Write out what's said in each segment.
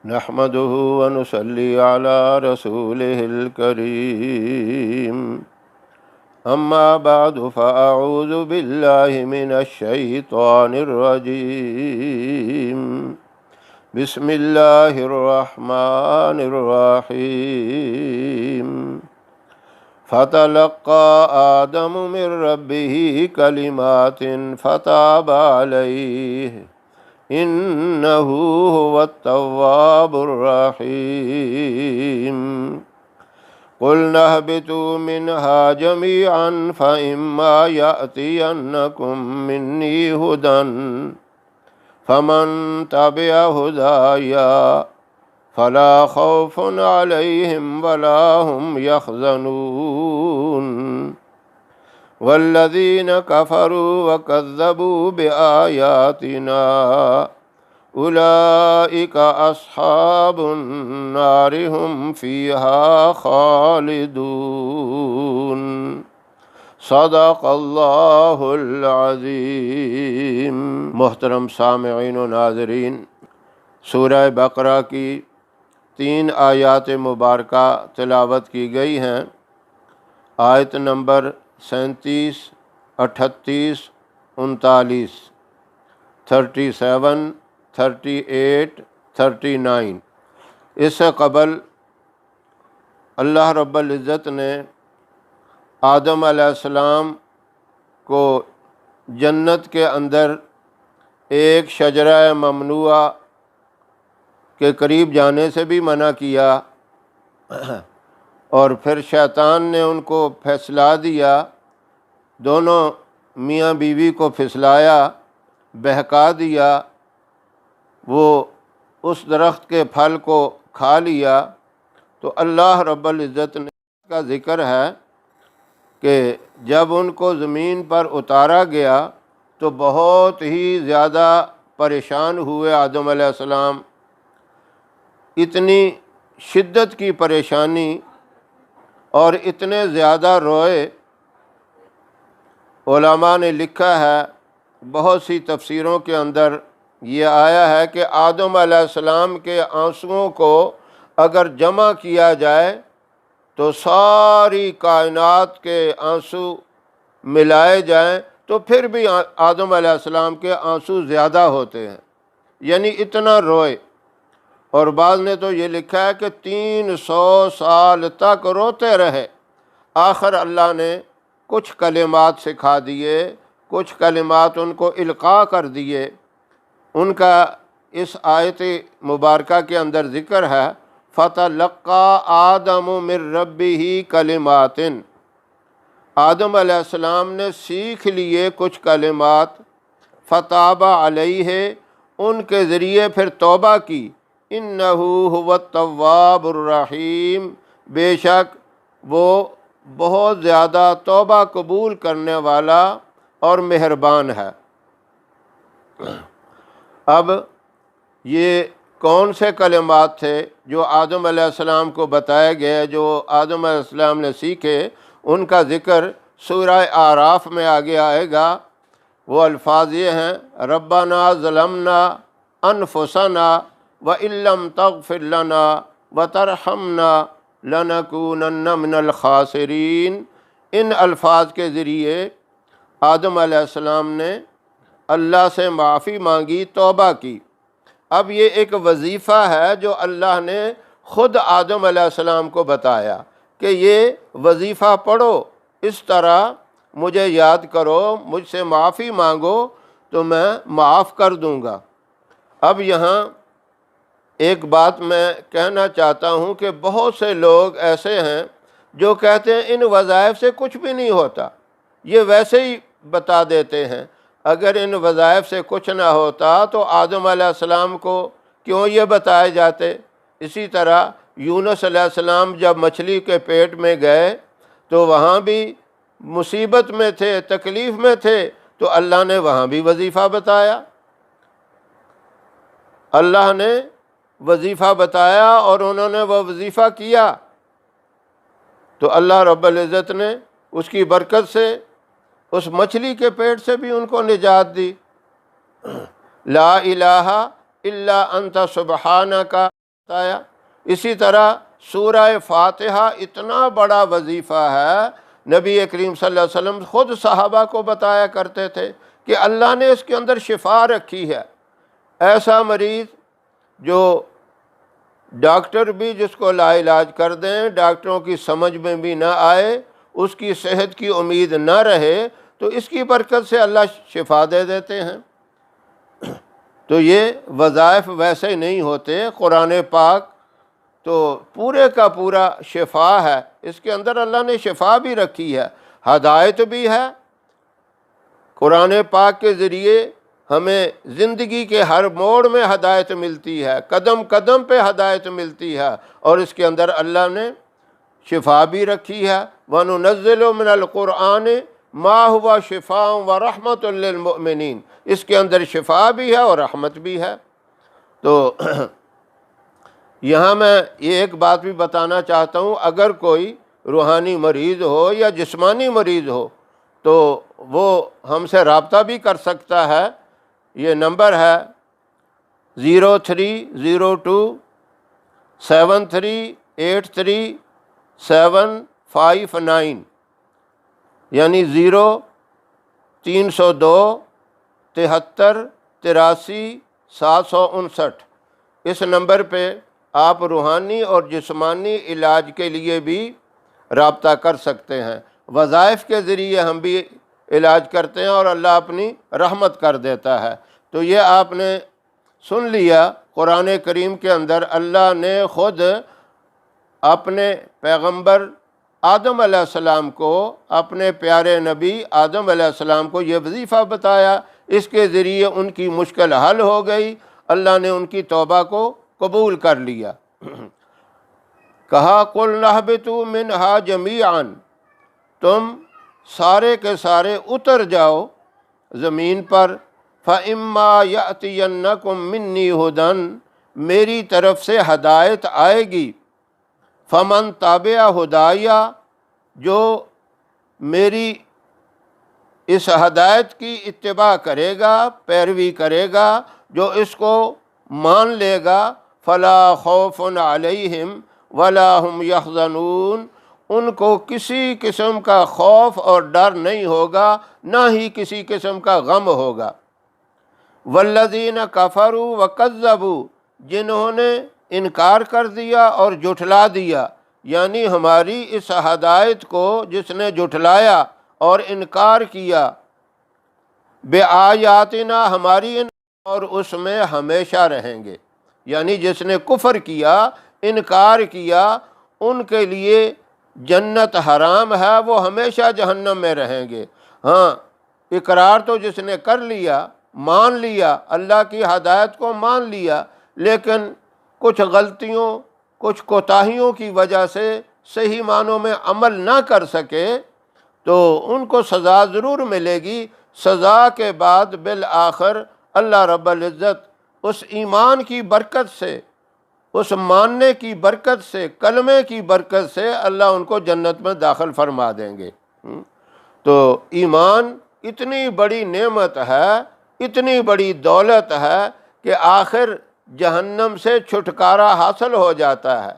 نحمده ونصلي على رسوله الكريم اما بعد فاعوذ بالله من الشيطان الرجيم بسم الله الرحمن الرحيم فتلقى آدم من ربه كلمات فتاب عليه إنه هو التواب الرحيم قلنا اهبطوا منها جميعا فإما يأتينكم مني هدى فمن تبع هداي فلا خوف عليهم ولا هم يحزنون والذين كفروا وكذبوا بآياتنا أولئك أصحاب النار هم فيها خالدون صدق اللہ العظیم۔ محترم سامعین و ناظرین، سورہ بقرہ کی 3 آیات مبارکہ تلاوت کی گئی ہیں۔ آیت نمبر 37، 38، 39، 37، 38، 39۔ اس سے قبل اللہ رب العزت نے آدم علیہ السلام کو جنت کے اندر ایک شجرہ ممنوعہ کے قریب جانے سے بھی منع کیا، اور پھر شیطان نے ان کو پھسلا دیا، دونوں میاں بیوی کو پھسلایا، بہکا دیا، وہ اس درخت کے پھل کو کھا لیا۔ تو اللہ رب العزت نے کا ذکر ہے کہ جب ان کو زمین پر اتارا گیا تو بہت ہی زیادہ پریشان ہوئے آدم علیہ السلام، اتنی شدت کی پریشانی اور اتنے زیادہ روئے۔ علماء نے لکھا ہے، بہت سی تفسیروں کے اندر یہ آیا ہے کہ آدم علیہ السلام کے آنسوؤں کو اگر جمع کیا جائے تو ساری کائنات کے آنسو ملائے جائیں تو پھر بھی آدم علیہ السلام کے آنسو زیادہ ہوتے ہیں، یعنی اتنا روئے۔ اور بعض نے تو یہ لکھا ہے کہ 300 سال تک روتے رہے۔ آخر اللہ نے کچھ کلمات سکھا دیے، کچھ کلمات ان کو القاء کر دیے۔ ان کا اس آیت مبارکہ کے اندر ذکر ہے، فَتَلَقَّى آدَمُ مِن رَبِّهِ كَلِمَاتٍ، آدم علیہ السلام نے سیکھ لیے کچھ کلمات، فَتَابَ عَلَيْهِ، ان کے ذریعے پھر توبہ کی، إِنَّهُ هُوَ التَّوَّابُ الرَّحِيمُ، بے شک وہ بہت زیادہ توبہ قبول کرنے والا اور مہربان ہے۔ اب یہ کون سے کلمات تھے جو آدم علیہ السلام کو بتائے گئے، جو آدم علیہ السلام نے سیکھے؟ ان کا ذکر سورہ اعراف میں آگے آئے گا۔ وہ الفاظ یہ ہیں، ربنا ظلمنا انفسنا وَإِن لَّمْ تَغْفِرْ لَنَا وَتَرْحَمْنَا لَنَكُونَنَّ مِنَ الْخَاسِرِينَ۔ ان الفاظ کے ذریعے آدم علیہ السلام نے اللہ سے معافی مانگی، توبہ کی۔ اب یہ ایک وظیفہ ہے جو اللہ نے خود آدم علیہ السلام کو بتایا کہ یہ وظیفہ پڑھو، اس طرح مجھے یاد کرو، مجھ سے معافی مانگو تو میں معاف کر دوں گا۔ اب یہاں ایک بات میں کہنا چاہتا ہوں کہ بہت سے لوگ ایسے ہیں جو کہتے ہیں ان وظائف سے کچھ بھی نہیں ہوتا، یہ ویسے ہی بتا دیتے ہیں۔ اگر ان وظائف سے کچھ نہ ہوتا تو آدم علیہ السلام کو کیوں یہ بتائے جاتے؟ اسی طرح یونس علیہ السلام جب مچھلی کے پیٹ میں گئے تو وہاں بھی مصیبت میں تھے، تکلیف میں تھے، تو اللہ نے وہاں بھی وظیفہ بتایا، اللہ نے وظیفہ بتایا اور انہوں نے وہ وظیفہ کیا، تو اللہ رب العزت نے اس کی برکت سے اس مچھلی کے پیٹ سے بھی ان کو نجات دی۔ لا الہ الا انت سبحانک بتایا۔ اسی طرح سورہ فاتحہ اتنا بڑا وظیفہ ہے، نبی کریم صلی اللہ علیہ وسلم خود صحابہ کو بتایا کرتے تھے کہ اللہ نے اس کے اندر شفا رکھی ہے۔ ایسا مریض جو ڈاکٹر بھی جس کو لا علاج کر دیں، ڈاکٹروں کی سمجھ میں بھی نہ آئے، اس کی صحت کی امید نہ رہے، تو اس کی برکت سے اللہ شفا دے دیتے ہیں۔ تو یہ وظائف ویسے نہیں ہوتے۔ قرآن پاک تو پورے کا پورا شفا ہے، اس کے اندر اللہ نے شفا بھی رکھی ہے، ہدایت بھی ہے۔ قرآن پاک کے ذریعے ہمیں زندگی کے ہر موڑ میں ہدایت ملتی ہے، قدم قدم پہ ہدایت ملتی ہے، اور اس کے اندر اللہ نے شفا بھی رکھی ہے۔ وَنُنَزِّلُ مِنَ الْقُرْآنِ مَا هُوَ شِفَاءٌ وَرَحْمَةٌ لِّلْمُؤْمِنِينَ، اس کے اندر شفا بھی ہے اور رحمت بھی ہے۔ تو یہاں میں یہ ایک بات بھی بتانا چاہتا ہوں، اگر کوئی روحانی مریض ہو یا جسمانی مریض ہو تو وہ ہم سے رابطہ بھی کر سکتا ہے۔ یہ نمبر ہے 0302738359، یعنی 030273835759۔ اس نمبر پہ آپ روحانی اور جسمانی علاج کے لیے بھی رابطہ کر سکتے ہیں۔ وظائف کے ذریعے ہم بھی علاج کرتے ہیں اور اللہ اپنی رحمت کر دیتا ہے۔ تو یہ آپ نے سن لیا، قرآن کریم کے اندر اللہ نے خود اپنے پیغمبر آدم علیہ السلام کو، اپنے پیارے نبی آدم علیہ السلام کو یہ وظیفہ بتایا، اس کے ذریعے ان کی مشکل حل ہو گئی، اللہ نے ان کی توبہ کو قبول کر لیا۔ کہا قُلْنَا اهْبِطُوا مِنْهَا جَمِيعًا، تم سارے کے سارے اتر جاؤ زمین پر، فَإِمَّا يَأْتِيَنَّكُم مِّنِّي هُدًى، میری طرف سے ہدایت آئے گی، فَمَن تَابِعَ هُدَایَ، جو میری اس ہدایت کی اتباع کرے گا، پیروی کرے گا، جو اس کو مان لے گا، فَلَا خَوْفٌ عَلَيْهِمْ وَلَا هُمْ يَحْزَنُونَ، ان کو کسی قسم کا خوف اور ڈر نہیں ہوگا، نہ ہی کسی قسم کا غم ہوگا۔ وَالَّذِينَ كَفَرُوا وَكَذَّبُوا، جنہوں نے انکار کر دیا اور جھٹلا دیا، یعنی ہماری اس ہدایت کو جس نے جھٹلایا اور انکار کیا، بِآیاتنا، ہماری اور اس میں ہمیشہ رہیں گے، یعنی جس نے کفر کیا، انکار کیا، ان کے لیے جنت حرام ہے، وہ ہمیشہ جہنم میں رہیں گے۔ ہاں، اقرار تو جس نے کر لیا، مان لیا، اللہ کی ہدایت کو مان لیا، لیکن کچھ غلطیوں، کچھ کوتاہیوں کی وجہ سے صحیح معنوں میں عمل نہ کر سکے، تو ان کو سزا ضرور ملے گی۔ سزا کے بعد بالآخر اللہ رب العزت اس ایمان کی برکت سے، اس ماننے کی برکت سے، کلمے کی برکت سے اللہ ان کو جنت میں داخل فرما دیں گے۔ تو ایمان اتنی بڑی نعمت ہے، اتنی بڑی دولت ہے کہ آخر جہنم سے چھٹکارا حاصل ہو جاتا ہے۔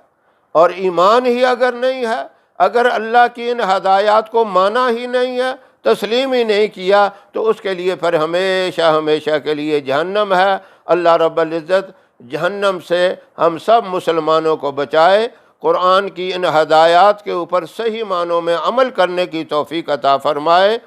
اور ایمان ہی اگر نہیں ہے، اگر اللہ کی ان ہدایات کو مانا ہی نہیں ہے، تسلیم ہی نہیں کیا، تو اس کے لیے پھر ہمیشہ ہمیشہ کے لیے جہنم ہے۔ اللہ رب العزت جہنم سے ہم سب مسلمانوں کو بچائے، قرآن کی ان ہدایات کے اوپر صحیح معنوں میں عمل کرنے کی توفیق عطا فرمائے۔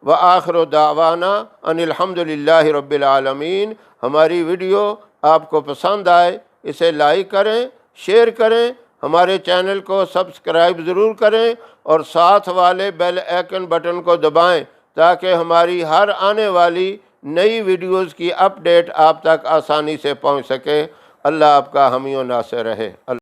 وآخر دعوانا ان الحمد للہ رب العالمین۔ ہماری ویڈیو آپ کو پسند آئے، اسے لائک کریں، شیئر کریں، ہمارے چینل کو سبسکرائب ضرور کریں، اور ساتھ والے بیل آئیکن بٹن کو دبائیں تاکہ ہماری ہر آنے والی نئی ویڈیوز کی اپ ڈیٹ آپ تک آسانی سے پہنچ سکے۔ اللہ آپ کا حامی و ناصر رہے۔